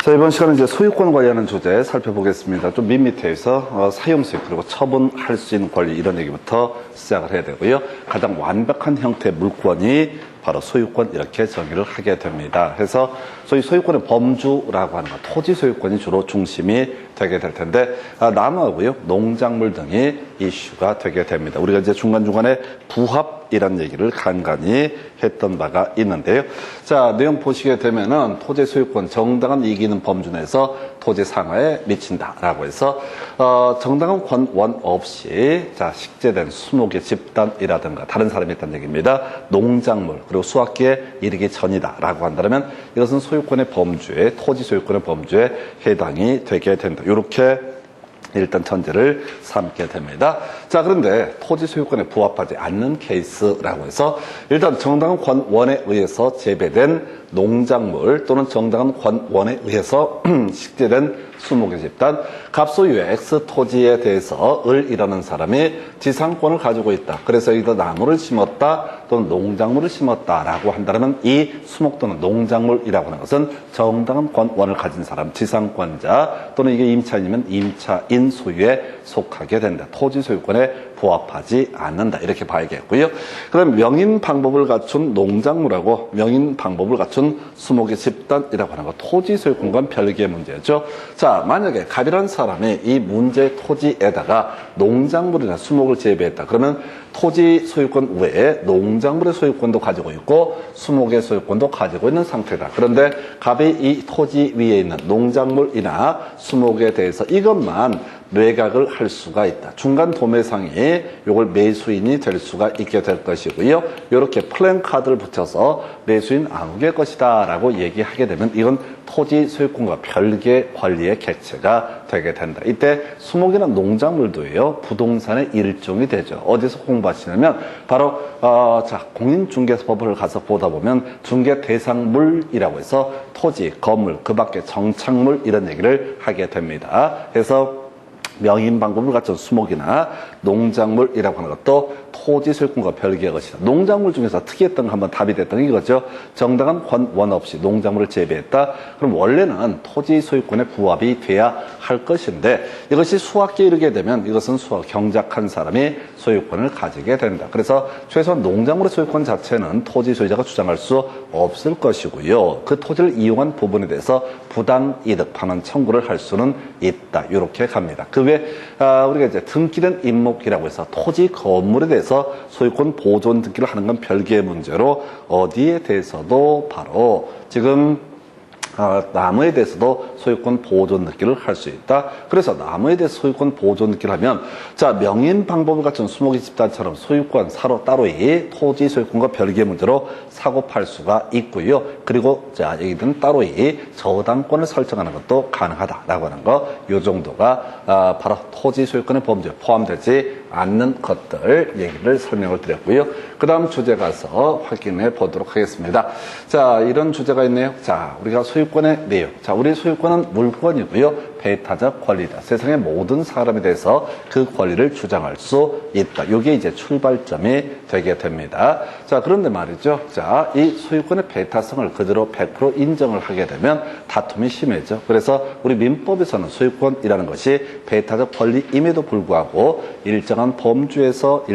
자, 이번 시간은 이제 소유권 관리하는 주제 살펴보겠습니다. 좀 밋밋해서 사용수익 그리고 처분할 수 있는 권리 이런 얘기부터 시작을 해야 되고요. 가장 완벽한 형태의 물권이 바로 소유권 이렇게 정의를 하게 됩니다. 그래서 소위 소유권의 범주라고 하는 것, 토지 소유권이 주로 중심이 되게 될 텐데 나무하고요, 농작물 등이 이슈가 되게 됩니다. 우리가 이제 중간중간에 부합이라는 얘기를 간간히 했던 바가 있는데요. 자, 내용 보시게 되면은 토지 소유권 정당한 이기는 범주 내에서 토지 상하에 미친다라고 해서 정당한 권원 없이 자 식재된 수목의 집단이라든가 다른 사람이 있다는 얘기입니다. 농작물 그리고 수확기에 이르기 전이다라고 한다면 이것은 소유권의 범주에 토지 소유권의 범주에 해당이 되게 된다. 이렇게 일단 전제를 삼게 됩니다. 자, 그런데 토지 소유권에 부합하지 않는 케이스라고 해서 일단 정당한 권원에 의해서 재배된 농작물 또는 정당한 권원에 의해서 식재된 수목의 집단, 갑소유의 X 토지에 대해서 을이라는 사람이 지상권을 가지고 있다. 그래서 여기다 나무를 심었다 또는 농작물을 심었다라고 한다면 이 수목 또는 농작물이라고 하는 것은 정당한 권원을 가진 사람, 지상권자 또는 이게 임차인이면 임차인 소유에 속하게 된다. 토지 소유권에 부합하지 않는다. 이렇게 봐야겠고요. 그다음 명인 방법을 갖춘 농작물하고 명인 방법을 갖춘 수목의 집단이라고 하는 것, 토지 소유권과는 별개의 문제죠. 자, 만약에 갑이라는 사람이 이 문제 토지에다가 농작물이나 수목을 재배했다. 그러면 토지 소유권 외에 농작물의 소유권도 가지고 있고 수목의 소유권도 가지고 있는 상태다. 그런데 갑이 이 토지 위에 있는 농작물이나 수목에 대해서 이것만 매각을 할 수가 있다. 중간 도매상이 이걸 매수인이 될 수가 있게 될 것이고요. 이렇게 플랜카드를 붙여서 매수인 아무개 것이다 라고 얘기하게 되면 이건 토지 소유권과 별개 권리의 객체가 되게 된다. 이때 수목이나 농작물도요, 부동산의 일종이 되죠. 어디서 공부하시냐면 바로 자, 공인중개사법을 가서 보다 보면 중개 대상물이라고 해서 토지, 건물, 그 밖에 정착물 이런 얘기를 하게 됩니다. 그래서 명인 방법을 갖춘 수목이나 농작물이라고 하는 것도 토지 소유권과 별개의 것이다. 농작물 중에서 특이했던 거 한번 답이 됐던 거죠. 정당한 권원 없이 농작물을 재배했다. 그럼 원래는 토지 소유권에 부합이 돼야 할 것인데 이것이 수확기에 이르게 되면 이것은 경작한 사람이 소유권을 가지게 된다. 그래서 최소한 농작물의 소유권 자체는 토지 소유자가 주장할 수 없을 것이고요. 그 토지를 이용한 부분에 대해서 부당이득 반환 청구를 할 수는 있다. 이렇게 갑니다. 그 외에 우리가 이제 등기된 임목이라고 해서 토지 건물에 대해서 소유권 보존 등기를 하는 건 별개의 문제로 어디에 대해서도 바로 지금 나무에 대해서도 소유권 보존 등기를 할 수 있다. 그래서 나무에 대해서 소유권 보존 등기를 하면 자, 명인 방법을 갖춘 수목의 집단처럼 소유권 사로 따로이 토지 소유권과 별개의 문제로 사고 팔 수가 있고요. 그리고 자, 여기는 따로이 저당권을 설정하는 것도 가능하다라고 하는 거, 요 정도가 바로 토지 소유권의 범주에 포함되지 않는 것들 얘기를 설명을 드렸고요. 그 다음 주제 가서 확인해 보도록 하겠습니다. 자, 이런 주제가 있네요. 자, 우리가 소유권의 내용. 자, 우리 소유권은 물권이고요. 배타적 권리다. 세상의 모든 사람에 대해서 그 권리를 주장할 수 있다. 이게 이제 출발점이 되게 됩니다. 자, 그런데 말이죠. 자, 이 소유권의 배타성을 그대로 100% 인정을 하게 되면 다툼이 심해져. 그래서 우리 민법에서는 소유권이라는 것이 배타적 권리임에도 불구하고 일정한 범주에서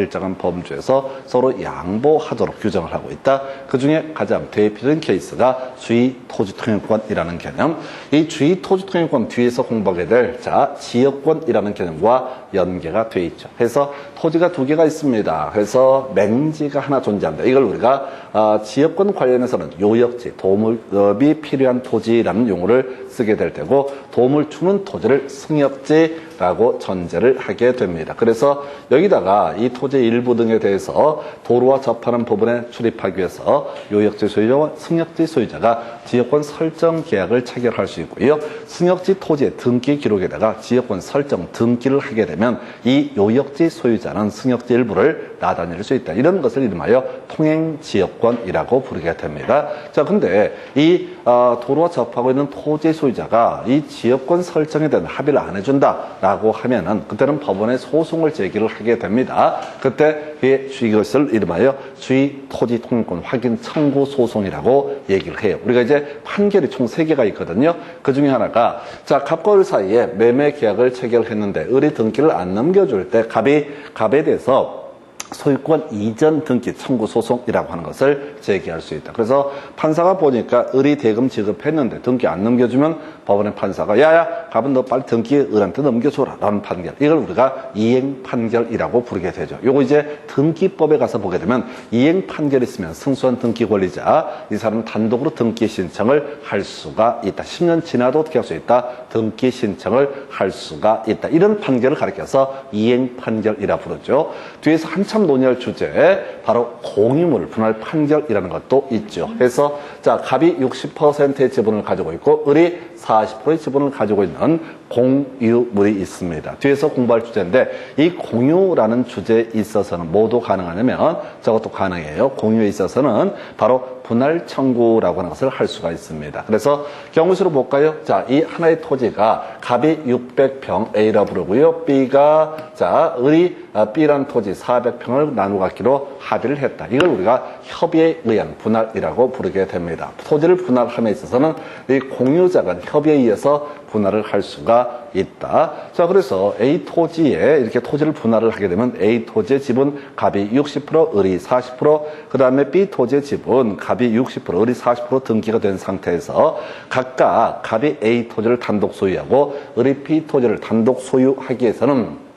서로 양보하도록 규정을 하고 있다. 그 중에 가장 대표적인 케이스가 주의 토지통행권이라는 개념. 이 주의 토지통행권 뒤에서 공부하게 될 자, 지역권이라는 개념과 연계가 돼 있죠. 그래서 토지가 두 개가 있습니다. 그래서 맹지가 하나 존재한다. 이걸 우리가 지역권 관련해서는 요역지, 도물이 필요한 토지라는 용어를 쓰게 될 테고 도움을 주는 토지를 승역지라고 전제를 하게 됩니다. 그래서 여기다가 이 토지의 일부 등에 대해서 도로와 접하는 부분에 출입하기 위해서 요역지 소유자와 승역지 소유자가 지역권 설정 계약을 체결할 수 있고요. 승역지 토지의 등기 기록에다가 지역권 설정 등기를 하게 되면 이 요역지 소유자 소유자는 승역지 일부를 나다닐 수 있다. 이런 것을 이름하여 통행지역권이라고 부르게 됩니다. 자, 근데 이 도로와 접하고 있는 토지 소유자가 이 지역권 설정에 대한 합의를 안 해준다라고 하면은 그때는 법원에 소송을 제기를 하게 됩니다. 그때 이것을 이름하여 주의 토지 통행권 확인 청구 소송이라고 얘기를 해요. 우리가 이제 판결이 총 3개가 있거든요. 그 중에 하나가 자, 갑과 을 사이에 매매 계약을 체결했는데 을이 등기를 안 넘겨줄 때 갑에 대해서 소유권 이전 등기 청구 소송이라고 하는 것을 제기할 수 있다. 그래서 판사가 보니까 을이 대금 지급했는데 등기 안 넘겨주면 법원의 판사가 야야 갑은 너 빨리 등기 을한테 넘겨줘라 라는 판결, 이걸 우리가 이행 판결이라고 부르게 되죠. 요거 이제 등기법에 가서 보게 되면 이행 판결이 있으면 승소한 등기 권리자 이 사람은 단독으로 등기 신청을 할 수가 있다. 10년 지나도 어떻게 할 수 있다? 등기 신청을 할 수가 있다. 이런 판결을 가리켜서 이행 판결이라 부르죠. 뒤에서 한참 논의할 주제 바로 공유물 분할 판결이라는 것도 있죠. 그래서 자, 갑이 60%의 지분을 가지고 있고 을이 40%의 지분을 가지고 있는 공유물이 있습니다. 뒤에서 공부할 주제인데 이 공유라는 주제에 있어서는 뭐도 가능하냐면 저것도 가능해요. 공유에 있어서는 바로 분할 청구라고 하는 것을 할 수가 있습니다. 그래서 경우수로 볼까요? 자, 이 하나의 토지가 갑이 600평 A라 부르고요. B가 자, 을이 B라는 토지 400평을 나누어 갖기로 합의를 했다. 이걸 우리가 협의에 의한 분할이라고 부르게 됩니다. 토지를 분할함에 있어서는 이 공유자가 협의에 의해서 분할을 할 수가 있다. 자, 그래서 A 토지에 이렇게 토지를 분할을 하게 되면 A 토지의 지분 갑이 60%, 을이 40%, 그 다음에 B 토지의 지분 갑이 60%, 을이 40% 등기가 된 상태에서 각각 갑이 A 토지를 단독 소유하고 을이 B 토지를 단독 소유하기 위해서는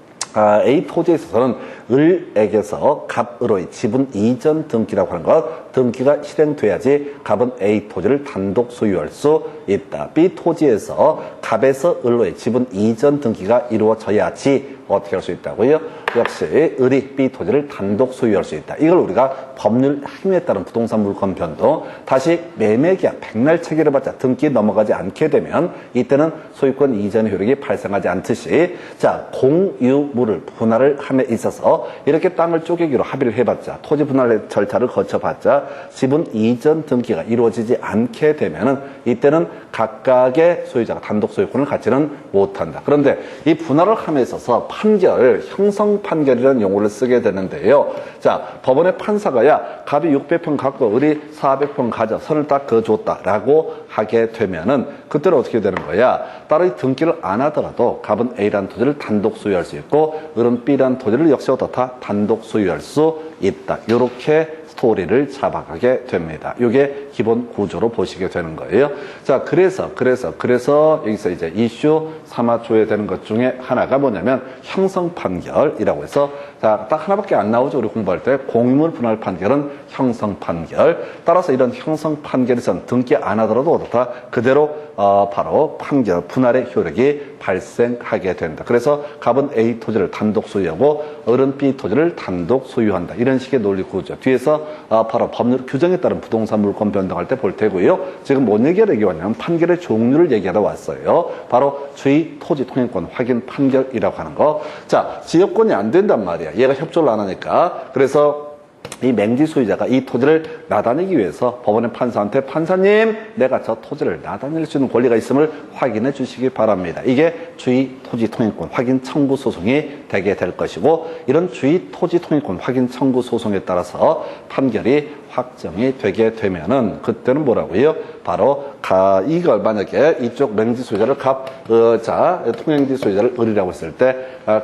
A 토지에 있어서는 을에게서 갑으로의 지분 이전 등기라고 하는 것, 등기가 실행돼야지 갑은 A 토지를 단독 소유할 수 있다. B 토지에서 갑에서 을로의 지분 이전 등기가 이루어져야지 어떻게 할 수 있다고요? 역시 을이 B 토지를 단독 소유할 수 있다. 이걸 우리가 법률 행위에 따른 부동산 물권 변동, 다시 매매계약 백날 체결해봤자 등기 넘어가지 않게 되면 이때는 소유권 이전 효력이 발생하지 않듯이 자, 공유물을 분할을 함에 있어서 이렇게 땅을 쪼개기로 합의를 해봤자 토지 분할 절차를 거쳐봤자 지분 이전 등기가 이루어지지 않게 되면은 이때는 각각의 소유자가 단독 소유권을 갖지는 못한다. 그런데 이 분할을 함에 있어서 판결, 형성 판결이라는 용어를 쓰게 되는데요. 자, 법원의 판사가 야, 갑이 600평 갖고 을이 400평 가져 선을 딱 그어줬다라고 하게 되면은 그때는 어떻게 되는 거야? 따로 등기를 안 하더라도 갑은 A라는 토지를 단독 소유할 수 있고 을은 B라는 토지를 역시 어떻다? 단독 소유할 수 있다. 이렇게 스토리를 잡아가게 됩니다. 이게 기본 구조로 보시게 되는 거예요. 자, 그래서 여기서 이제 이슈 삼아줘야 되는 것 중에 하나가 뭐냐면 형성 판결이라고 해서 자, 딱 하나밖에 안 나오죠. 우리 공부할 때 공유물 분할 판결은 형성 판결. 따라서 이런 형성 판결에선 등기 안 하더라도 어떻다? 그대로 바로 판결 분할의 효력이 발생하게 된다. 그래서 갑은 A 토지를 단독 소유하고 을은 B 토지를 단독 소유한다. 이런 식의 논리 구조. 뒤에서 바로 법률 규정에 따른 부동산 물권 변동할 때 볼 테고요. 지금 뭔 얘기하러 여기 왔냐면 판결의 종류를 얘기하러 왔어요. 바로 주의 토지 통행권 확인 판결이라고 하는 거. 자, 지역권이 안 된단 말이야. 얘가 협조를 안 하니까. 그래서 이 맹지 소유자가 이 토지를 나다내기 위해서 법원의 판사한테 판사님, 내가 저 토지를 나다낼 수 있는 권리가 있음을 확인해 주시기 바랍니다. 이게 주의 토지 통행권 확인 청구 소송이 되게 될 것이고, 이런 주의 토지 통행권 확인 청구 소송에 따라서 판결이 확정이 되게 되면은 그때는 뭐라고요? 바로 이걸 만약에 이쪽 맹지 소유자를 통행지 소유자를 을이라고 했을 때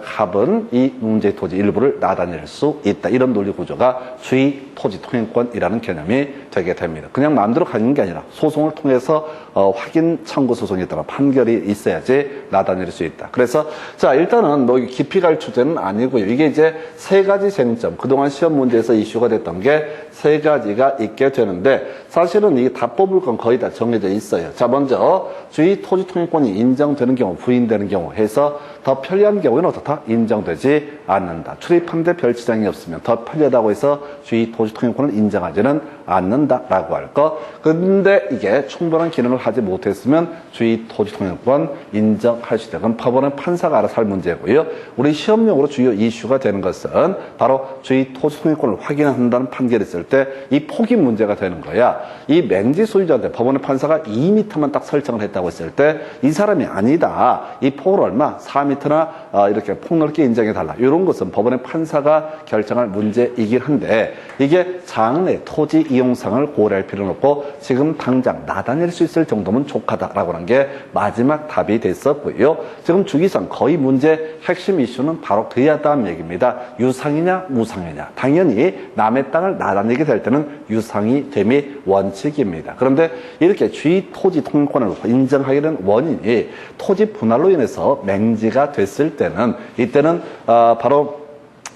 갑은 이 문제 토지 일부를 나다낼 수 있다. 이런 논리 구조가 주의 토지 통행권이라는 개념이 되게 됩니다. 그냥 마음대로 가는 게 아니라 소송을 통해서 확인 청구 소송에 따라 판결이 있어야지 나다낼 수 있다. 그래서 자, 일단은 뭐 깊이 갈 주제는 아니고요. 이게 이제 세 가지 쟁점, 그동안 시험 문제에서 이슈가 됐던 게 세 가지 가지가 있게 되는데 사실은 이게 다 뽑을 건 거의 다 정해져 있어요. 자, 먼저 주의 토지 통행권이 인정되는 경우, 부인되는 경우 해서 더 편리한 경우에는 어떻다? 인정되지 않는다. 출입하는데 별 지장이 없으면 더 편리하다고 해서 주의 토지 통행권을 인정하지는 않는다라고 할 거. 근데 이게 충분한 기능을 하지 못했으면 주의 토지 통행권 인정할 수 있다. 그럼 법원은 판사가 알아서 할 문제고요. 우리 시험용으로 주요 이슈가 되는 것은 바로 주의 토지 통행권을 확인한다는 판결이 있을 때 이 폭이 문제가 되는 거야. 이 맹지 소유자한테 법원의 판사가 2m만 딱 설정을 했다고 했을 때 이 사람이 아니다. 이 폭을 얼마? 4m나 이렇게 폭넓게 인정해달라. 이런 것은 법원의 판사가 결정할 문제이긴 한데 이게 장래 토지 이용상을 고려할 필요는 없고 지금 당장 나다닐 수 있을 정도면 족하다라고 하는 게 마지막 답이 됐었고요. 지금 주기상 거의 문제 핵심 이슈는 바로 그야 다음 얘기입니다. 유상이냐 무상이냐. 당연히 남의 땅을 나다니게 될 때는 유상이 됨이 원칙입니다. 그런데 이렇게 주의 토지 통행권을 인정하게 된 원인이 토지 분할로 인해서 맹지가 됐을 때는 이때는 바로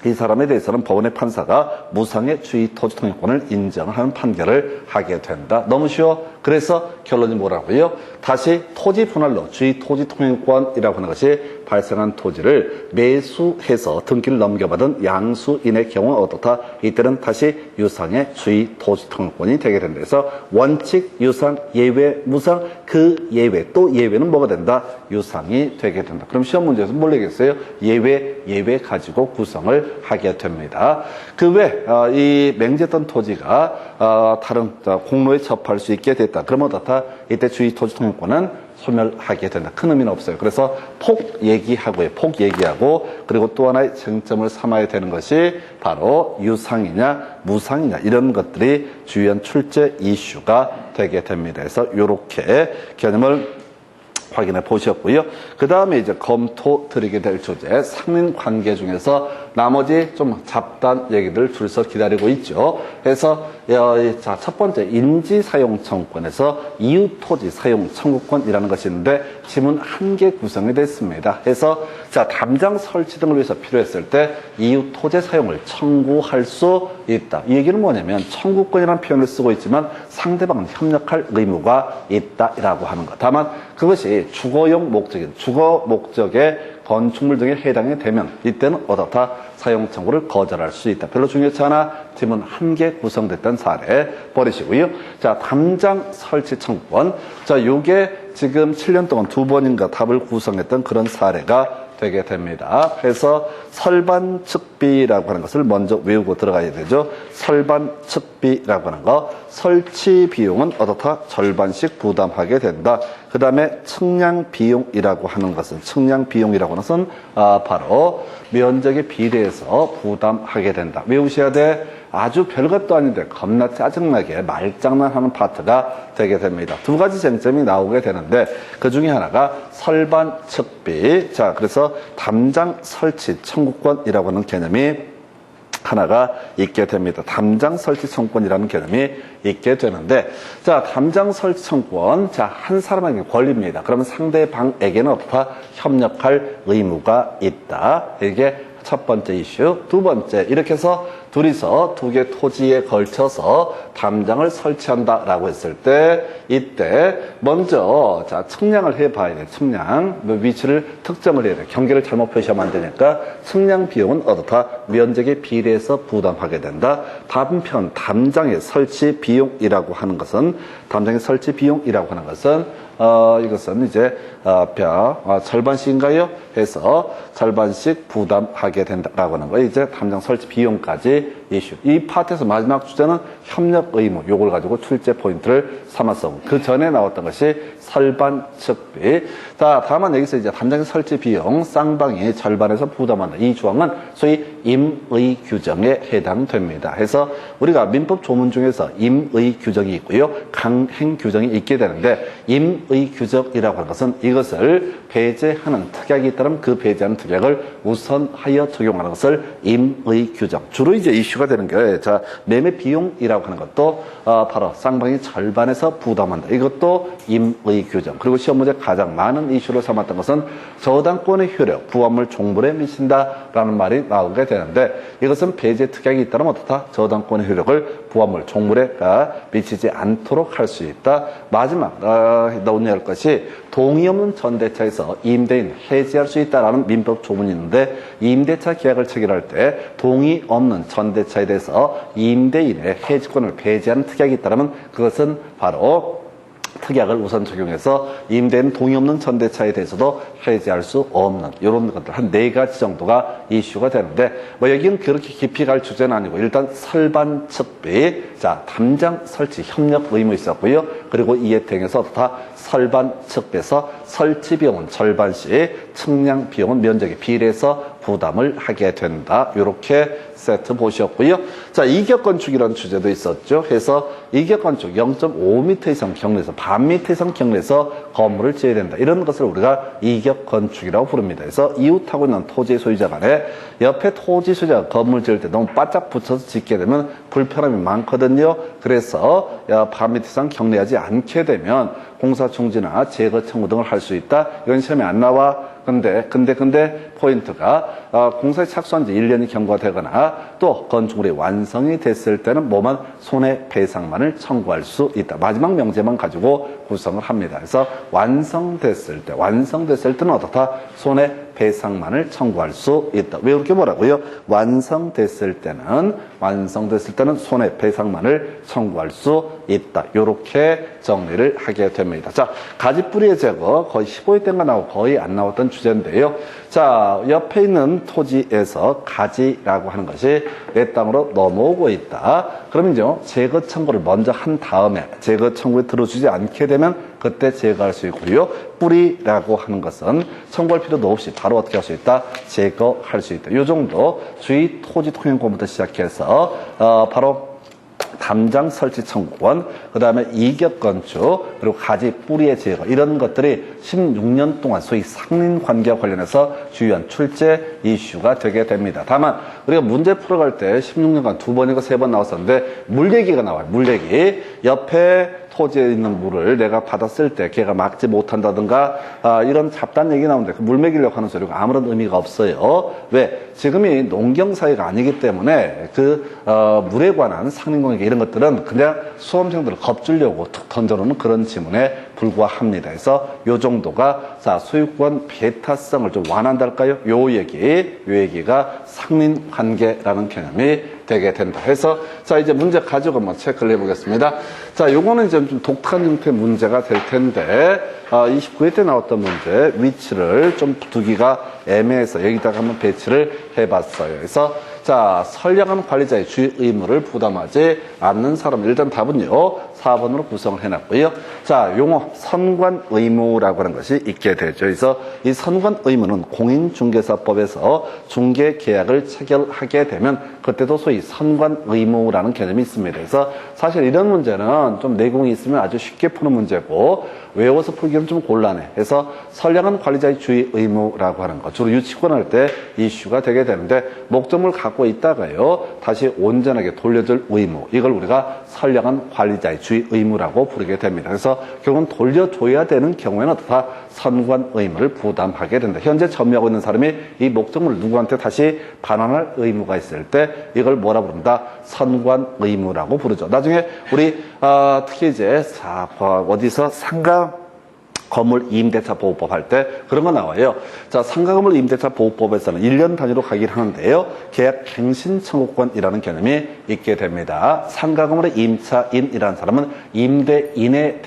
이 사람에 대해서는 법원의 판사가 무상의 주의 토지 통행권을 인정하는 판결을 하게 된다. 너무 쉬워? 그래서 결론이 뭐라고요? 다시 토지 분할로 주의 토지 통행권이라고 하는 것이 발생한 토지를 매수해서 등기를 넘겨받은 양수인의 경우 어떻다? 이때는 다시 유상의 주의 토지 통행권이 되게 된다. 그래서 원칙, 유상, 예외, 무상, 그 예외, 또 예외는 뭐가 된다? 유상이 되게 된다. 그럼 시험 문제에서 뭘 얘기했어요? 예외 가지고 구성을 하게 됩니다. 그 외 이 맹지했던 토지가 다른 공로에 접할 수 있게 됐다. 그러면 어떻다? 이때 주의 토지 통행권은 소멸하게 된다. 큰 의미는 없어요. 그래서 폭 얘기하고 그리고 또 하나의 쟁점을 삼아야 되는 것이 바로 유상이냐 무상이냐 이런 것들이 주요한 출제 이슈가 되게 됩니다. 그래서 이렇게 개념을 확인해 보셨고요. 그 다음에 이제 검토 드리게 될 주제 상린 관계 중에서 나머지 좀 잡다한 얘기들 줄서 기다리고 있죠. 그래서 자, 첫 번째 임지사용청구권에서 이웃토지 사용 청구권이라는 것이 있는데 지문 1개 구성이 됐습니다. 그래서 자, 담장 설치 등을 위해서 필요했을 때 이웃토지 사용을 청구할 수 있다. 이 얘기는 뭐냐면 청구권이라는 표현을 쓰고 있지만 상대방은 협력할 의무가 있다라고 하는 것. 다만 그것이 주거용 목적인 주거 목적의 건축물 등에 해당이 되면 이때는 어떻다? 사용 청구를 거절할 수 있다. 별로 중요치 않아. 지문 1개 구성됐던 사례 버리시고요. 자, 담장 설치 청구권. 자, 요게 지금 7년 동안 2번인가 답을 구성했던 그런 사례가 되게 됩니다. 그래서 설반측비라고 하는 것을 먼저 외우고 들어가야 되죠. 설반측비라고 하는 거. 설치 비용은 어떻다? 절반씩 부담하게 된다. 그 다음에 측량비용이라고 하는 것은 바로 면적에 비례해서 부담하게 된다. 외우셔야 돼. 아주 별것도 아닌데 겁나 짜증나게 말장난하는 파트가 되게 됩니다. 두 가지 쟁점이 나오게 되는데 그 중에 하나가 설반측비. 자, 그래서 담장 설치 청구권이라고 하는 개념이 하나가 있게 됩니다. 담장 설치 청구권이라는 개념이 있게 되는데, 자, 담장 설치 청구권, 자, 한 사람에게 권리입니다. 그러면 상대방에게는 어떻다? 협력할 의무가 있다. 이게 첫 번째 이슈. 두 번째, 이렇게 해서 둘이서 2개 토지에 걸쳐서 담장을 설치한다라고 했을 때 이때 먼저 자 측량을 해봐야 돼. 측량 위치를 특정을 해야 돼. 경계를 잘못 표시하면 안 되니까 측량 비용은 어떻다? 면적에 비례해서 부담하게 된다. 반편 담장의 설치 비용이라고 하는 것은 이것은 이제 절반씩인가요? 해서 절반씩 부담하게 된다라고 하는 거예요. 이제 담장 설치 비용까지 이슈. 이 파트에서 마지막 주제는 협력 의무. 요걸 가지고 출제 포인트를 삼았어. 그 전에 나왔던 것이 설반측비. 자, 다만 여기서 이제 담장 설치 비용 쌍방이 절반에서 부담한다. 이 조항은 소위 임의 규정에 해당됩니다. 그래서 우리가 민법 조문 중에서 임의 규정이 있고요. 강행 규정이 있게 되는데 임의 규정이라고 하는 것은 이것을 배제하는 특약이 있다면 그 배제하는 특약을 우선하여 적용하는 것을 임의 규정. 주로 이제 이슈가 되는 게, 자, 매매 비용이라고 하는 것도 바로 쌍방이 절반에서 부담한다. 이것도 임의 규정. 그리고 시험 문제 가장 많은 이슈로 삼았던 것은 저당권의 효력, 부합물 종불에 미친다라는 말이 나오게 됩니다. 되는데 이것은 배제 특약이 있다면 어떻다? 저당권의 효력을 부합물 종물에 미치지 않도록 할 수 있다. 마지막 논의할 것이 동의 없는 전대차에서 임대인 해지할 수 있다라는 민법 조문이 있는데 임대차 계약을 체결할 때 동의 없는 전대차에 대해서 임대인의 해지권을 배제하는 특약이 있다면 그것은 바로 특약을 우선 적용해서 임대인 동의 없는 전대차에 대해서도 해지할 수 없는 이런 것들 한 4가지 정도가 이슈가 되는데 뭐 여기는 그렇게 깊이 갈 주제는 아니고 일단 설반 측비 자 담장 설치 협력 의무 있었고요. 그리고 이에 대응해서 다 설반 측비에서 설치 비용은 절반씩 측량 비용은 면적에 비례해서 부담을 하게 된다. 이렇게 세트 보셨고요. 자, 이격 건축이라는 주제도 있었죠. 해서 이격 건축 0.5m 이상 경내에서 반 미터 이상 경내에서 건물을 지어야 된다. 이런 것을 우리가 이격 건축이라고 부릅니다. 그래서 이웃하고 있는 토지 소유자 간에 옆에 토지 소유자가 건물 지을 때 너무 바짝 붙여서 짓게 되면 불편함이 많거든요. 그래서 반 미터 이상 경내하지 않게 되면 공사 중지나 재거 청구 등을 할 수 있다. 이건 시험에 안 나와. 근데 포인트가 공사에 착수한 지 1년이 경과되거나 또 건축물이 완성이 됐을 때는 뭐만 손해배상만을 청구할 수 있다. 마지막 명제만 가지고 구성을 합니다. 그래서 완성됐을 때는 어떻다? 손해배상만을 청구할 수 있다. 왜 그렇게 뭐라고요? 완성됐을 때는 손해배상만을 청구할 수 있다. 이렇게 정리를 하게 됩니다. 자, 가지뿌리의 제거 거의 15회 때가 나오고 거의 안 나왔던 주제인데요. 자, 옆에 있는 토지에서 가지라고 하는 것이 내 땅으로 넘어오고 있다. 그러면 이제 제거 청구를 먼저 한 다음에 제거 청구에 들어주지 않게 되면 그때 제거할 수 있고요. 뿌리라고 하는 것은 청구할 필요도 없이 바로 어떻게 할 수 있다? 제거할 수 있다. 이 정도 주의 토지 통행권부터 시작해서 바로 담장 설치 청구권, 그 다음에 이격 건축, 그리고 가지 뿌리의 제거 이런 것들이 16년 동안 소위 상린 관계와 관련해서 주요한 출제 이슈가 되게 됩니다. 다만 우리가 문제 풀어갈 때 16년간 2번이고 3번 나왔었는데 물 얘기가 나와요. 물 얘기. 옆에 토지에 있는 물을 내가 받았을 때 걔가 막지 못한다든가 이런 잡다한 얘기 나오는데 그 물 먹이려고 하는 소리가 아무런 의미가 없어요. 왜? 지금이 농경사회가 아니기 때문에 물에 관한 상린관계 이런 것들은 그냥 수험생들을 겁주려고 툭 던져놓는 그런 지문에 불과합니다. 그래서 요 정도가 자 소유권 배타성을 좀 완화한달까요? 요 얘기가 상린관계라는 개념이 되게 된다. 해서 자 이제 문제 가지고 한번 체크를 해보겠습니다. 자 요거는 이제 좀 독특한 형태의 문제가 될 텐데 29회 때 나왔던 문제 위치를 좀 두기가 애매해서 여기다가 한번 배치를 해봤어요. 그래서 자 선량한 관리자의 주의 의무를 부담하지 않는 사람 일단 답은요 4번으로 구성을 해놨고요. 자 용어 선관 의무라고 하는 것이 있게 되죠. 그래서 이 선관 의무는 공인중개사법에서 중개계약을 체결하게 되면 그때도 소위 선관 의무라는 개념이 있습니다. 그래서 사실 이런 문제는 좀 내공이 있으면 아주 쉽게 푸는 문제고 외워서 풀기는 좀 곤란해. 그래서 선량한 관리자의 주의 의무라고 하는 것 주로 유치권 할 때 이슈가 되게 되는데 목적물 갖고 있다가요 다시 온전하게 돌려줄 의무 이걸 우리가 선량한 관리자의 주의 의무라고 부르게 됩니다. 그래서 결국은 돌려줘야 되는 경우에는 어떻다? 선관 의무를 부담하게 된다. 현재 점유하고 있는 사람이 이 목적물을 누구한테 다시 반환할 의무가 있을 때 이걸 뭐라 부른다? 선관 의무라고 부르죠. 나중에 우리 특히 이제 어디서 상가 건물 임대차 보호법 할 때 그런 거 나와요. 자, 상가 건물 임대차 보호법에서는 1년 단위로 가긴 하는데요. 계약 갱신 청구권이라는 개념이 있게 됩니다. 상가 건물의 임차인이라는 사람은 임대인에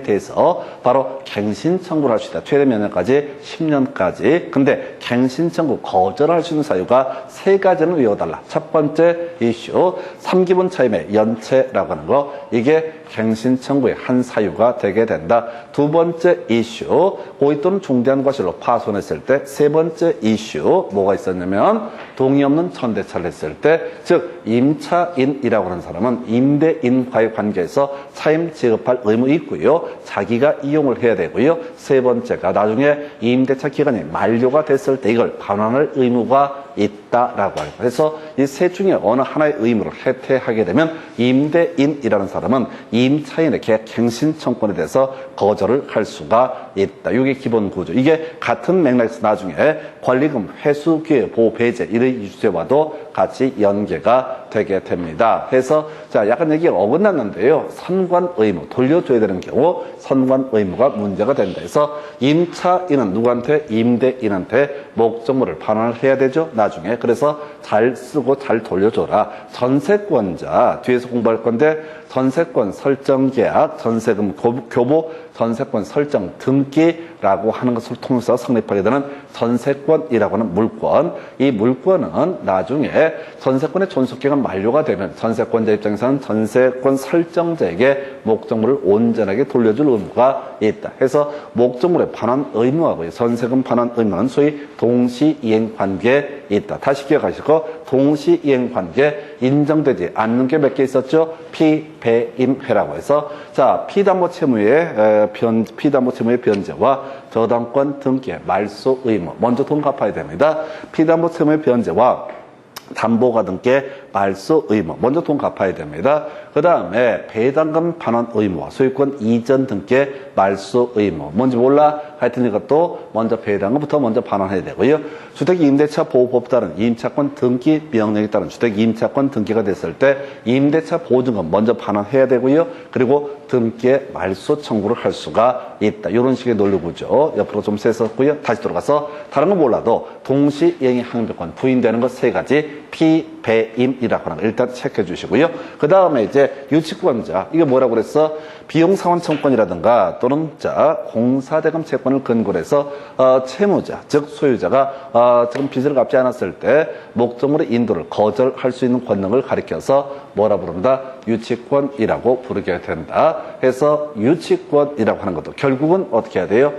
대해서 바로 갱신 청구를 할 수 있다. 최대 몇 년까지? 10년까지. 근데 갱신 청구 거절할 수 있는 사유가 3가지는 외워달라. 첫 번째 이슈 3기분 차임의 연체라고 하는 거 이게 갱신 청구의 한 사유가 되게 된다. 두 번째 이슈 고의 또는 중대한 과실로 파손했을 때. 세 번째 이슈 뭐가 있었냐면 동의 없는 전대차를 했을 때 즉 임차인이라고 하는 사람은 임대인과의 관계에서 차임 지급할 의무 있고요. 자기가 이용을 해야 되고요. 세 번째가 나중에 임대차 기간이 만료가 됐을 때 이걸 반환할 의무가 있다라고 하죠. 그래서 이 셋 중에 어느 하나의 의무를 해태하게 되면 임대인이라는 사람은 임차인의 계약갱신 청구권에 대해서 거절을 할 수가 있다. 이게 기본 구조. 이게 같은 맥락에서 나중에 권리금 회수 기회 보호 배제 이런 주제와도 같이 연계가 되게 됩니다. 그래서 자 약간 얘기가 어긋났는데요. 선관 의무 돌려줘야 되는 경우 선관 의무가 문제가 된다. 해서 임차인은 누구한테? 임대인한테 목적물을 반환을 해야 되죠. 나중에. 그래서 잘 쓰고 잘 돌려줘라. 전세권자 뒤에서 공부할 건데 전세권 설정 계약, 전세금 교부, 전세권 설정 등기라고 하는 것을 통해서 성립하게 되는 전세권이라고 하는 물권. 이 물권은 나중에 전세권의 존속기간 만료가 되면 전세권자 입장에서는 전세권 설정자에게 목적물을 온전하게 돌려줄 의무가 있다. 그래서 목적물의 반환 의무하고 전세금 반환 의무는 소위 동시이행관계에 있다. 다시 기억하시고 동시이행관계 인정되지 않는 게 몇 개 있었죠? 피배임회라고 해서 자 피담보채무의 변제와 저당권 등기의 말소 의무 먼저 돈 갚아야 됩니다. 피담보채무의 변제와 담보가 등기의 말소 의무 먼저 돈 갚아야 됩니다. 그 다음에 배당금 반환 의무와 소유권 이전 등기의 말소 의무 뭔지 몰라? 하여튼 이것도 먼저 배당금부터 먼저 반환해야 되고요. 주택임대차 보호법 따른 임차권 등기 명령에 따른 주택임차권 등기가 됐을 때 임대차 보증금 먼저 반환해야 되고요. 그리고 등기의 말소 청구를 할 수가 있다. 이런 식의 논리구조 옆으로 좀 세웠고요. 다시 돌아가서 다른 건 몰라도 동시이행의 항변권 부인되는 것 세 가지 피배임이라고 하는 거 일단 체크해 주시고요. 그 다음에 이제 유치권자 이게 뭐라고 그랬어? 비용상환청권이라든가 또는 자 공사대금 채권을 근거로 해서 채무자 즉 소유자가 지금 빚을 갚지 않았을 때 목적물의 인도를 거절할 수 있는 권능을 가리켜서 뭐라 부른다? 유치권이라고 부르게 된다. 해서 유치권이라고 하는 것도 결국은 어떻게 해야 돼요?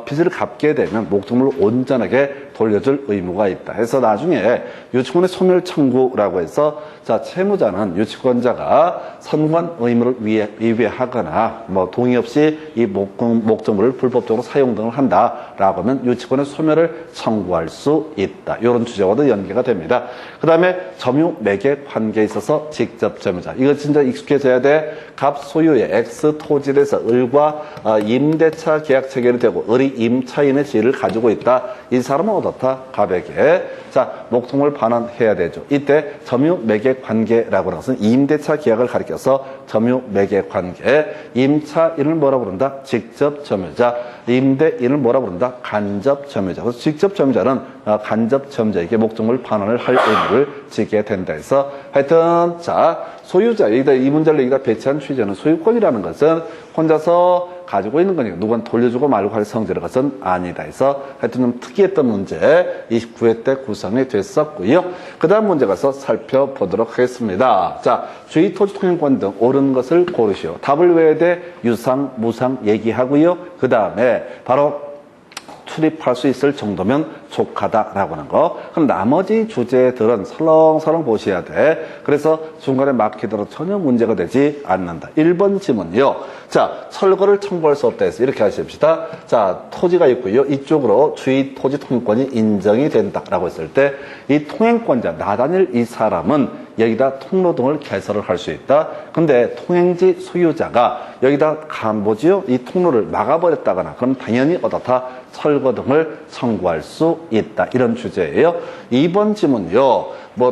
빚을 갚게 되면 목적물을 온전하게 돌려줄 의무가 있다. 해서 나중에 유치권의 소멸 청구라고 해서 자 채무자는 유치권자가 선관 의무를 위배하거나 동의 없이 이 목적물을 불법적으로 사용 등을 한다라고 하면 유치권의 소멸을 청구할 수 있다. 이런 주제와도 연계가 됩니다. 그 다음에 점유 매개 관계에 있어서 직접 점유자 이거 진짜 익숙해져야 돼. 갑 소유의 X 토지에서 을과 임대차 계약 체결이 되고 을이 임차인의 지위를 가지고 있다. 이 사람은 어떻다? 갑에게 자 목적물 반환해야 되죠. 이때 점유 매개 관계라고 하는 것은 임대차 계약을 가리켜서 점유 매개 관계 임차인을 뭐라고 부른다? 직접 점유자 임대인을 뭐라고 부른다? 간접 점유자. 그래서 직접 점유자는 간접 점유자에게 목적물 반환을 할 의무를 지게 된다 해서 하여튼 자 소유자 여기다 이 문제를 여기다 배치한 취지는 소유권이라는 것은 혼자서 가지고 있는 거니까 누구한테 돌려주고 말고 할 성질의 것은 아니다 해서 하여튼 좀 특이했던 문제 29회 때 구성이 됐었고요. 그 다음 문제 가서 살펴보도록 하겠습니다. 자, 주의 토지 통행권 등 옳은 것을 고르시오. 답을 외워야 돼. 유상, 무상 얘기하고요. 그 다음에 바로 출입할 수 있을 정도면 족하다라고 하는 거. 그럼 나머지 주제들은 설렁설렁 보셔야 돼. 그래서 중간에 막히더라도 전혀 문제가 되지 않는다. 1번 지문요. 자, 철거를 청구할 수 없다 해서 이렇게 하십시다. 자, 토지가 있고요. 이쪽으로 주의 토지 통행권이 인정이 된다라고 했을 때 이 통행권자, 나다닐 이 사람은 여기다 통로 등을 개설을 할 수 있다. 근데 통행지 소유자가 여기다 뭐지요? 이 통로를 막아버렸다거나 그럼 당연히 어떻다? 철거 등을 청구할 수 있다. 이런 주제예요. 2번 지문요.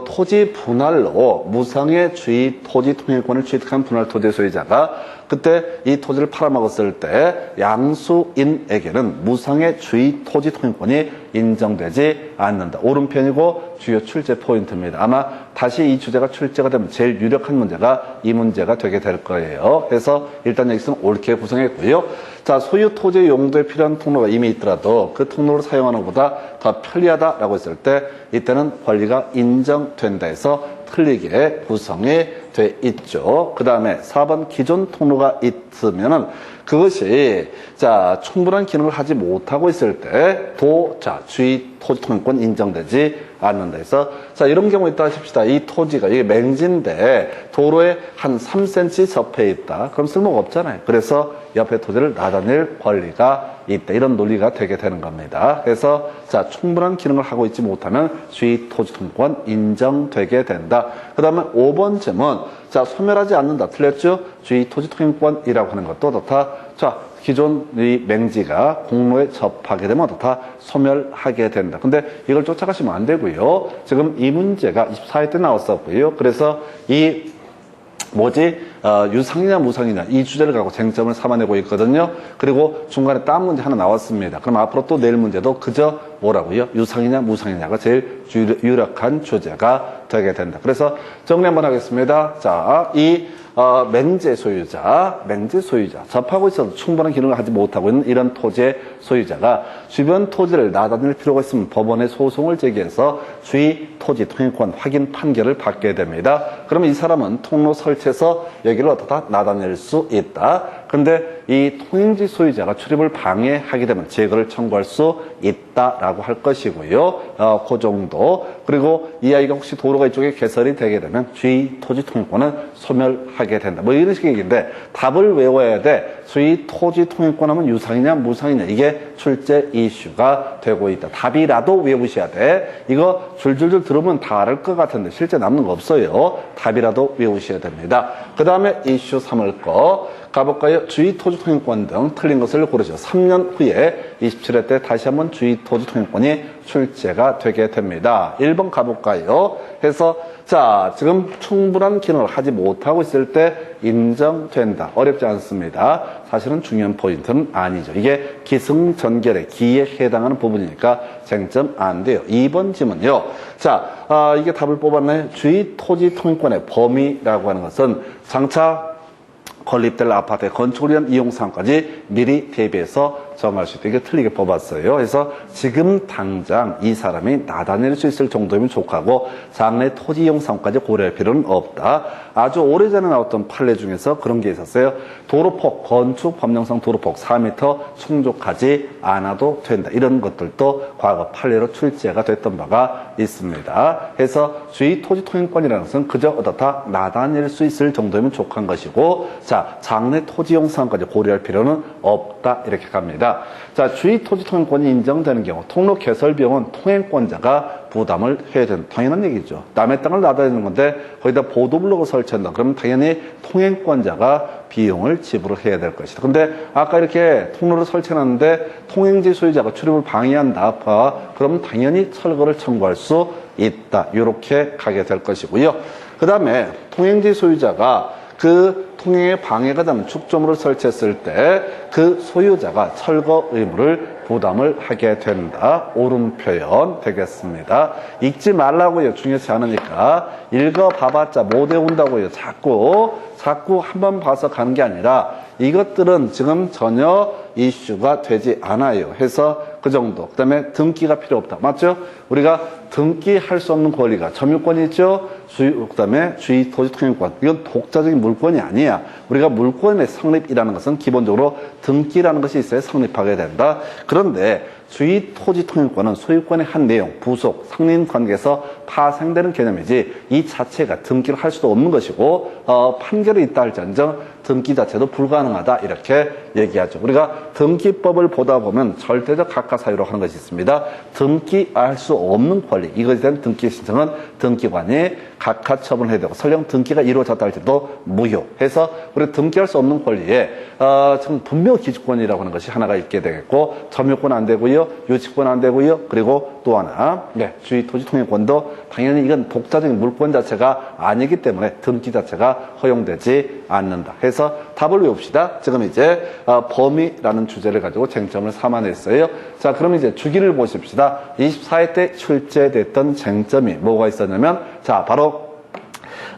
토지 분할로 무상의 주의 토지 통행권을 취득한 분할 토지 소유자가 그때 이 토지를 팔아먹었을 때 양수인에게는 무상의 주의 토지 통행권이 인정되지 않는다. 오른편이고 주요 출제 포인트입니다. 아마 다시 이 주제가 출제가 되면 제일 유력한 문제가 이 문제가 되게 될 거예요. 그래서 일단 여기서는 옳게 구성했고요. 자, 소유 토지 용도에 필요한 통로가 이미 있더라도 그 통로를 사용하는 것보다 더 편리하다라고 했을 때 이때는 권리가 인정된다 해서 틀리게 구성이 돼 있죠. 그 다음에 4번 기존 통로가 있으면은 그것이 자 충분한 기능을 하지 못하고 있을 때 주의 토지 통행권 인정되지 않는다 해서 자 이런 경우 있다 하십시다. 이 토지가 이게 맹지인데 도로에 한 3cm 접해 있다. 그럼 쓸모가 없잖아요. 그래서 옆에 토지를 나다닐 권리가 있다. 이런 논리가 되게 되는 겁니다. 그래서 자 충분한 기능을 하고 있지 못하면 주의 토지 통행권 인정되게 된다. 그 다음에 5번 질문 자 소멸하지 않는다. 틀렸죠? 주의 토지 통행권이라고 하는 것도 어떻다? 자 기존 이 맹지가 공로에 접하게 되면 어떻다? 소멸하게 된다. 근데 이걸 쫓아가시면 안 되고요. 지금 이 문제가 24회 때 나왔었고요. 그래서 이 유상이냐 무상이냐 이 주제를 갖고 쟁점을 삼아내고 있거든요. 그리고 중간에 딴 문제 하나 나왔습니다. 그럼 앞으로 또 내일 문제도 그저 뭐라고요? 유상이냐 무상이냐가 제일 유력한 주제가 되게 된다. 그래서 정리 한번 하겠습니다. 자, 맹지 소유자, 접하고 있어도 충분한 기능을 하지 못하고 있는 이런 토지의 소유자가 주변 토지를 나다닐 필요가 있으면 법원에 소송을 제기해서 주의 토지 통행권 확인 판결을 받게 됩니다. 그러면 이 사람은 통로 설치해서 여기를 어떻다? 나다닐 수 있다. 그런데 이 통행지 소유자가 출입을 방해하게 되면 제거를 청구할 수 있다라고 할 것이고요. 그 정도. 그리고 이 아이가 혹시 도로가 이쪽에 개설이 되게 되면 주의 토지 통행권은 소멸하게 된다. 뭐 이런 식의 얘기인데 답을 외워야 돼. 주의 토지 통행권 하면 유상이냐 무상이냐 이게 출제 이슈가 되고 있다. 답이라도 외우셔야 돼. 이거 줄줄줄 들으면 다 알을 것 같은데 실제 남는 거 없어요. 답이라도 외우셔야 됩니다. 그 다음에 이슈 3을 가볼까요? 주의 토지 통행권 등 틀린 것을 고르죠. 3년 후에 27회 때 다시 한번 주의 토지 통행권이 출제가 되게 됩니다. 1번 가볼까요? 해서 자 지금 충분한 기능을 하지 못하고 있을 때 인정된다. 어렵지 않습니다. 사실은 중요한 포인트는 아니죠. 이게 기승전결의 기에 해당하는 부분이니까 쟁점 안 돼요. 2번 질문요. 자 이게 답을 뽑았나요? 주의 토지 통행권의 범위라고 하는 것은 장차 건립될 아파트의 건축을 위한 이용사항까지 미리 대비해서 정할 수 있다. 이게 틀리게 뽑았어요. 그래서 지금 당장 이 사람이 나다닐 수 있을 정도면 족하고 장래 토지 이용사항까지 고려할 필요는 없다. 아주 오래전에 나왔던 판례 중에서 그런 게 있었어요. 도로폭, 건축 법령상 도로폭 4m 충족하지 않아도 된다. 이런 것들도 과거 판례로 출제가 됐던 바가 있습니다. 그래서 주의 토지 통행권이라는 것은 그저 어떻다 나다닐 수 있을 정도면 족한 것이고 자 장래 토지 이용사항까지 고려할 필요는 없다. 이렇게 갑니다. 자, 주의 토지 통행권이 인정되는 경우 통로 개설 비용은 통행권자가 부담을 해야 된다. 당연한 얘기죠. 남의 땅을 나다니는 건데 거기다 보도블록을 설치한다. 그러면 당연히 통행권자가 비용을 지불을 해야 될 것이다. 근데 아까 이렇게 통로를 설치해놨는데 통행지 소유자가 출입을 방해한다. 그러면 당연히 철거를 청구할 수 있다. 이렇게 가게 될 것이고요. 그 다음에 통행지 소유자가 그 통행에 방해가 되는 축조물을 설치했을 때 그 소유자가 철거 의무를 부담을 하게 된다. 옳은 표현 되겠습니다. 읽지 말라고요. 중요치 않으니까. 읽어봐봤자 못 외운다고요. 자꾸 한번 봐서 가는 게 아니라 이것들은 지금 전혀 이슈가 되지 않아요. 해서 그 정도. 그 다음에 등기가 필요 없다. 맞죠? 우리가 등기할 수 없는 권리가 점유권이 있죠? 그 다음에 주의 토지 통행권. 이건 독자적인 물권이 아니야. 우리가 물권의 성립이라는 것은 기본적으로 등기라는 것이 있어야 성립하게 된다. 그런데 주의 토지 통행권은 소유권의 한 내용, 부속, 상린 관계에서 파생되는 개념이지 이 자체가 등기를 할 수도 없는 것이고 판결이 있다 할지언정 등기 자체도 불가능하다 이렇게 얘기하죠. 우리가 등기법을 보다 보면 절대적 각하사유로 하는 것이 있습니다. 등기할 수 없는 권리, 이것에 대한 등기 신청은 등기관이 각하 처분해야 되고 설령 등기가 이루어졌다 할지도 무효해서 우리 등기할 수 없는 권리에 지금 분명 기주권이라고 하는 것이 하나가 있게 되겠고 점유권 안 되고요, 유치권 안 되고요, 그리고 또 하나 주의 토지 통행권도 당연히 이건 독자적인 물권 자체가 아니기 때문에 등기 자체가 허용되지 않는다. 해서 답을 외웁시다. 지금 이제 범위라는 주제를 가지고 쟁점을 삼아냈어요. 자, 그럼 이제 주기를 보십시다. 24회 때 출제됐던 쟁점이 뭐가 있었냐면 자, 바로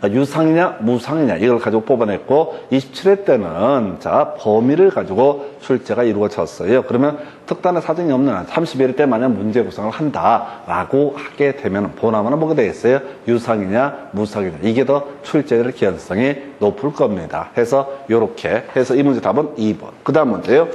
유상이냐 무상이냐 이걸 가지고 뽑아냈고 27회 때는 자 범위를 가지고 출제가 이루어졌어요. 그러면 특단의 사정이 없는 한 31회 때 만약 문제 구성을 한다라고 하게 되면 보나마나 뭐가 되겠어요? 유상이냐 무상이냐 이게 더 출제될 개연성이 높을 겁니다. 해서 이렇게 해서 이 문제 답은 2번. 그 다음 문제요.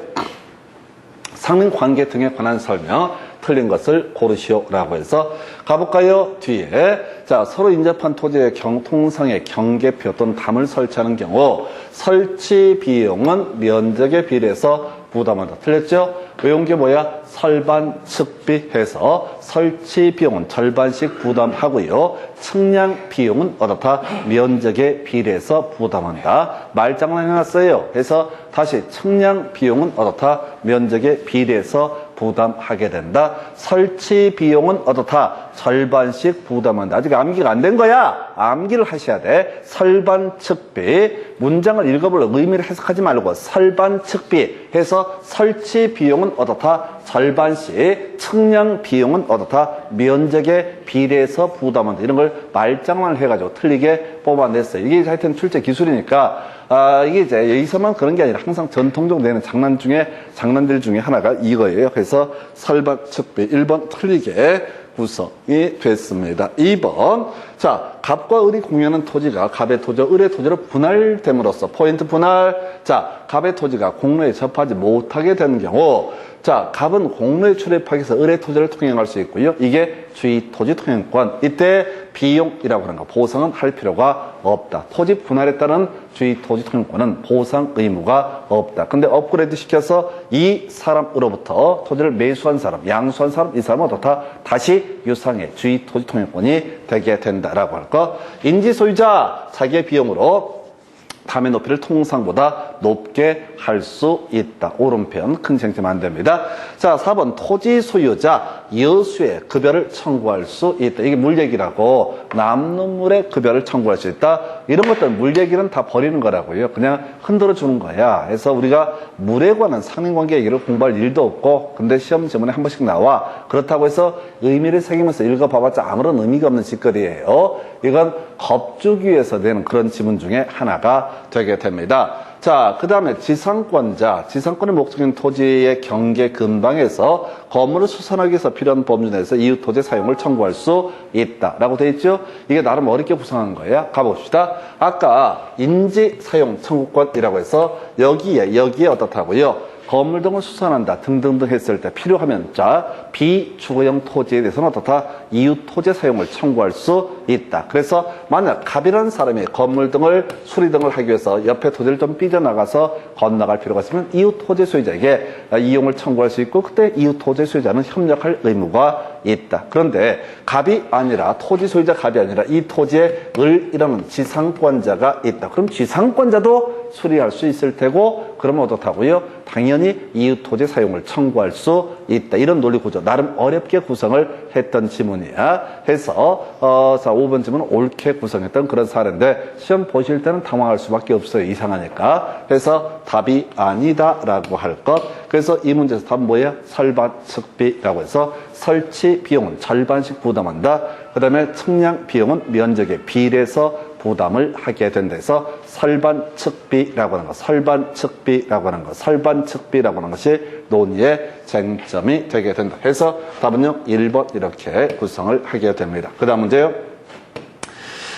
상민관계 등에 관한 설명 틀린 것을 고르시오라고 해서 가볼까요? 뒤에 자 서로 인접한 토지의 통상의 경계표 또는 담을 설치하는 경우 설치 비용은 면적에 비례해서 부담한다. 틀렸죠? 외운 게 뭐야? 설반 측비 해서 설치 비용은 절반씩 부담하고요. 측량 비용은 어떻다? 면적에 비례해서 부담한다. 말장난 해놨어요. 해서 다시 측량 비용은 어떻다? 면적에 비례해서 부담하게 된다. 설치 비용은 어떻다? 절반씩 부담한다. 아직 암기가 안 된 거야. 암기를 하셔야 돼. 설반 측비. 문장을 읽어볼 의미를 해석하지 말고 설반 측비 해서 설치 비용은 어떻다? 절반씩. 측량 비용은 어떻다? 면적에 비례해서 부담한다. 이런 걸 말장난을 해가지고 틀리게 뽑아냈어요. 이게 하여튼 출제 기술이니까 이게 이제 여기서만 그런 게 아니라 항상 전통적으로 내는 장난들 중에 하나가 이거예요. 그래서 설반 측비 1번 틀리게 구성이 됐습니다. 2번. 자, 갑과 을이 공유하는 토지가 갑의 토지와 을의 토지로 분할됨으로써 포인트 분할. 자, 갑의 토지가 공로에 접하지 못하게 되는 경우 자, 갑은 공로에 출입하기 위해서 을의 토지를 통행할 수 있고요. 이게 주의 토지 통행권. 이때 비용이라고 하는 거 보상은 할 필요가 없다. 토지 분할에 따른 주의 토지 통행권은 보상 의무가 없다. 근데 업그레이드 시켜서 이 사람으로부터 토지를 매수한 사람, 양수한 사람, 이 사람은 어떻다? 다시 유상의 주의 토지 통행권이 되게 된다라고 할 거. 인지 소유자 자기의 비용으로 담의 높이를 통상보다 높게 할 수 있다. 오른편 큰 쟁점 안 됩니다. 자, 4번 토지 소유자 여수의 급여를 청구할 수 있다. 이게 물 얘기라고 남는 물의 급여를 청구할 수 있다. 이런 것들 물 얘기는 다 버리는 거라고요. 그냥 흔들어 주는 거야. 그래서 우리가 물에 관한 상인관계 얘기를 공부할 일도 없고 근데 시험 지문에 한 번씩 나와. 그렇다고 해서 의미를 새기면서 읽어봐봤자 아무런 의미가 없는 짓거리예요. 이건 겁주기 위해서 내는 그런 지문 중에 하나가 되게 됩니다. 자, 그 다음에 지상권자, 지상권의 목적인 토지의 경계 근방에서 건물을 수선하기 위해서 필요한 범주 내에서 이웃 토지 사용을 청구할 수 있다라고 되어 있죠. 이게 나름 어렵게 구성한 거예요. 가봅시다. 아까 인지 사용 청구권이라고 해서 여기에 어떻다고요? 건물 등을 수선한다 등등등 했을 때 필요하면 자 비주거용 토지에 대해서는 어떻다? 이웃 토지 사용을 청구할 수 있다. 그래서 만약 갑이라는 사람이 건물 등을 수리 등을 하기 위해서 옆에 토지를 좀 삐져나가서 건너갈 필요가 있으면 이웃 토지 소유자에게 이용을 청구할 수 있고 그때 이웃 토지 소유자는 협력할 의무가 있다. 그런데 갑이 아니라 토지 소유자 갑이 아니라 이 토지에 을이라는 지상권자가 있다. 그럼 지상권자도 수리할 수 있을 테고 그러면 어떻다고요? 당연히 이웃 토지 사용을 청구할 수 있다. 이런 논리 구조 나름 어렵게 구성을 했던 지문이야. 해서 자 5번 지문은 옳게 구성했던 그런 사례인데 시험 보실 때는 당황할 수밖에 없어요. 이상하니까. 그래서 답이 아니다라고 할 것. 그래서 이 문제에서 답은 뭐예요? 설반 측비라고 해서 설치 비용은 절반씩 부담한다. 그 다음에 측량 비용은 면적에 비례해서 부담을 하게 된다 해서 설반 측비라고 하는 것, 설반 측비라고 하는 것, 설반 측비라고 하는 것이 논의의 쟁점이 되게 된다 해서 답은요 1번 이렇게 구성을 하게 됩니다. 그 다음 문제요.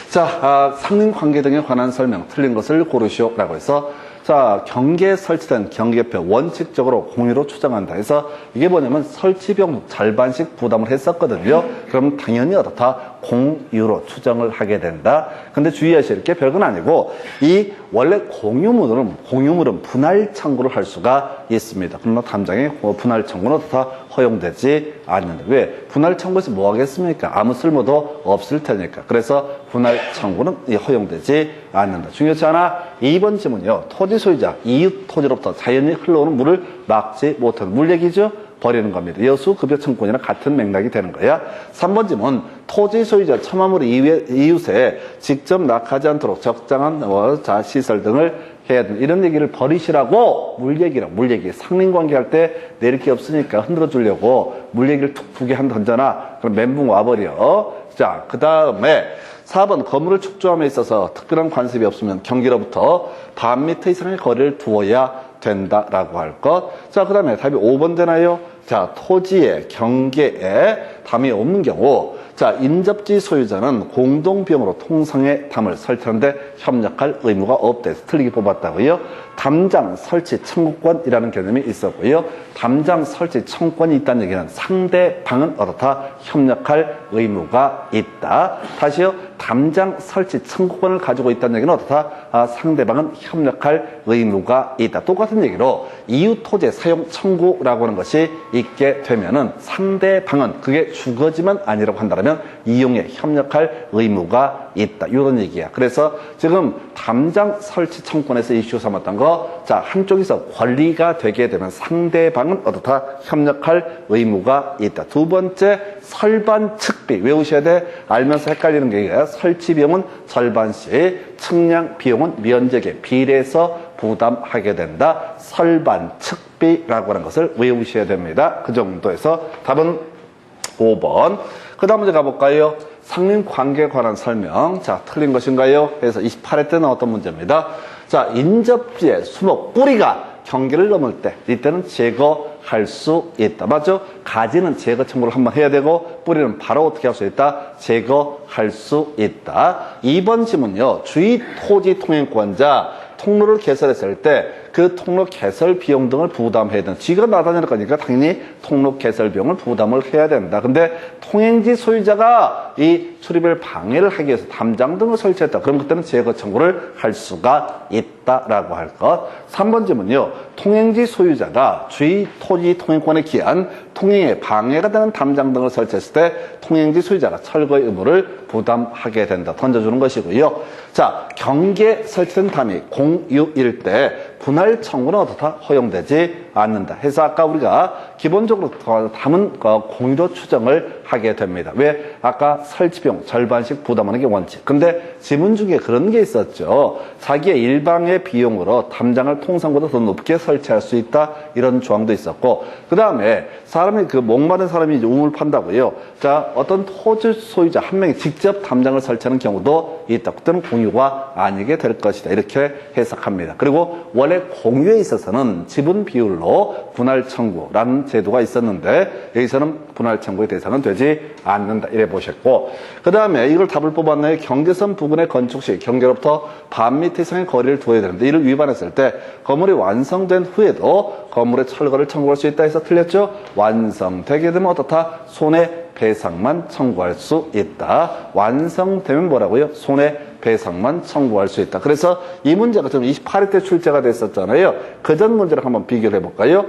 자, 상린관계 등에 관한 설명 틀린 것을 고르시오라고 해서 자, 경계에 설치된 경계표 원칙적으로 공유로 추정한다 해서 이게 뭐냐면 설치비용 절반씩 부담을 했었거든요. 그럼 당연히 어떻다? 공유로 추정을 하게 된다. 근데 주의하실 게 별건 아니고 이 원래 공유물은 분할 청구를 할 수가 있습니다. 그러나 담장에 분할 청구는 어떻다? 허용되지 않는다. 왜? 분할 청구에서 뭐 하겠습니까? 아무 쓸모도 없을 테니까. 그래서 분할 청구는 허용되지 않는다. 중요치 않아? 2번 지문이요. 토지 소유자, 이웃 토지로부터 자연히 흘러오는 물을 막지 못하는 물 얘기죠. 버리는 겁니다. 여수급여 청구권이랑 같은 맥락이 되는 거야. 3번 질문, 토지 소유자 첨화물 이웃에 직접 낙하지 않도록 적당한 시설 등을 해야 된다. 이런 얘기를 버리시라고 물 얘기. 상린관계 할 때 내릴 게 없으니까 흔들어 주려고 물 얘기를 툭 두개 한 던져놔. 그럼 멘붕 와버려. 자, 그 다음에 4번 건물을 축조함에 있어서 특별한 관습이 없으면 경기로부터 반 미터 이상의 거리를 두어야 된다라고 할 것. 자, 그 다음에 답이 5번 되나요? 자, 토지에, 경계에 담이 없는 경우, 자, 인접지 소유자는 공동비용으로 통상의 담을 설치하는데 협력할 의무가 없다 해서 틀리게 뽑았다고요. 담장 설치 청구권이라는 개념이 있었고요. 담장 설치 청구권이 있다는 얘기는 상대방은 어떻다? 협력할 의무가 있다. 다시요. 담장 설치 청구권을 가지고 있다는 얘기는 어떻다? 상대방은 협력할 의무가 있다. 똑같은 얘기로 이웃 토지 사용 청구라고 하는 것이 있게 되면은 상대방은 그게 주거지만 아니라고 한다면 이용에 협력할 의무가 있다. 이런 얘기야. 그래서 지금 담장 설치 청구권에서 이슈 삼았던 거, 자, 한쪽에서 권리가 되게 되면 상대방은 어떻다? 협력할 의무가 있다. 두 번째, 설반 측비. 외우셔야 돼. 알면서 헷갈리는 게 이거야. 설치 비용은 절반씩, 측량 비용은 면적에 비례해서 부담하게 된다. 설반 측비라고 하는 것을 외우셔야 됩니다. 그 정도에서 답은 5번. 그 다음 문제 가볼까요? 상린관계에 관한 설명. 자, 틀린 것인가요? 그래서 28회 때 나왔던 문제입니다. 자, 인접지의 수목, 뿌리가 경계를 넘을 때, 이때는 제거할 수 있다. 맞죠? 가지는 제거 청구를 한번 해야 되고, 뿌리는 바로 어떻게 할 수 있다? 제거할 수 있다. 2번 질문요. 주의 토지 통행권자, 통로를 개설했을 때 그 통로 개설 비용 등을 부담해야 된다. 쥐가 나다닐 거니까 당연히 통로 개설 비용을 부담을 해야 된다. 근데 통행지 소유자가 이 출입을 방해를 하기 위해서 담장 등을 설치했다. 그럼 그때는 제거 청구를 할 수가 있다라고 할 것. 3번 질문요. 통행지 소유자가 주의 토지 통행권에 기한 통행에 방해가 되는 담장 등을 설치했을 때 통행지 소유자가 철거의 의무를 부담하게 된다. 던져주는 것이고요. 자, 경계 설치된 담이 공유일 때 분할 청구는 어떻다? 허용되지 않는다. 해서 아까 우리가 기본적으로 담은 공유로 추정을 하게 됩니다. 왜? 아까 설치비용 절반씩 부담하는 게 원칙. 근데 지문 중에 그런 게 있었죠. 자기의 일방의 비용으로 담장을 통상보다 더 높게 설치할 수 있다. 이런 조항도 있었고. 그 다음에 사람이 목마른 사람이 이제 우물 판다고요. 자, 어떤 토지 소유자 한 명이 직접 담장을 설치하는 경우도 있다. 그때는 공유가 아니게 될 것이다. 이렇게 해석합니다. 그리고 원래 공유에 있어서는 지분 비율로 분할 청구라는 제도가 있었는데 여기서는 분할 청구의 대상은 되지 않는다. 이래 보셨고, 그 다음에 이걸 답을 뽑았네요. 경계선 부근의 건축 시 경계로부터 반 미터 이상의 거리를 두어야 되는데 이를 위반했을 때 건물이 완성된 후에도 건물의 철거를 청구할 수 있다 해서 틀렸죠. 완성되게 되면 어떻다? 손해배상만 청구할 수 있다. 완성되면 뭐라고요? 손해배상만 청구할 수 있다. 그래서 이 문제가 지금 28회 때 출제가 됐었잖아요. 그전 문제를 한번 비교를 해볼까요?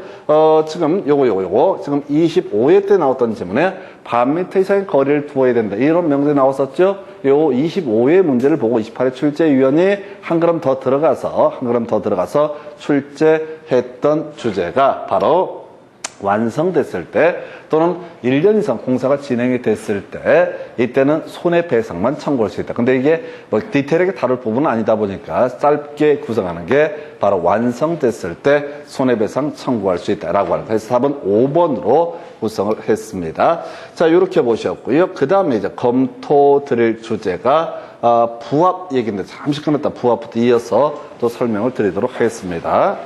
지금 요거 지금 25회 때 나왔던 질문에 반 미터 이상의 거리를 두어야 된다. 이런 명제 나왔었죠? 요 25회 문제를 보고 28회 출제위원이 한 걸음 더 들어가서 출제했던 주제가 바로 완성됐을 때 또는 1년 이상 공사가 진행이 됐을 때 이때는 손해배상만 청구할 수 있다. 근데 이게 뭐 디테일하게 다룰 부분은 아니다 보니까 짧게 구성하는 게 바로 완성됐을 때 손해배상 청구할 수 있다라고 하는 거예요. 그래서 답은 5번으로 구성을 했습니다. 자, 이렇게 보셨고요. 그 다음에 이제 검토 드릴 주제가 부합 얘기인데 잠시 끝났다 부합부터 이어서 또 설명을 드리도록 하겠습니다.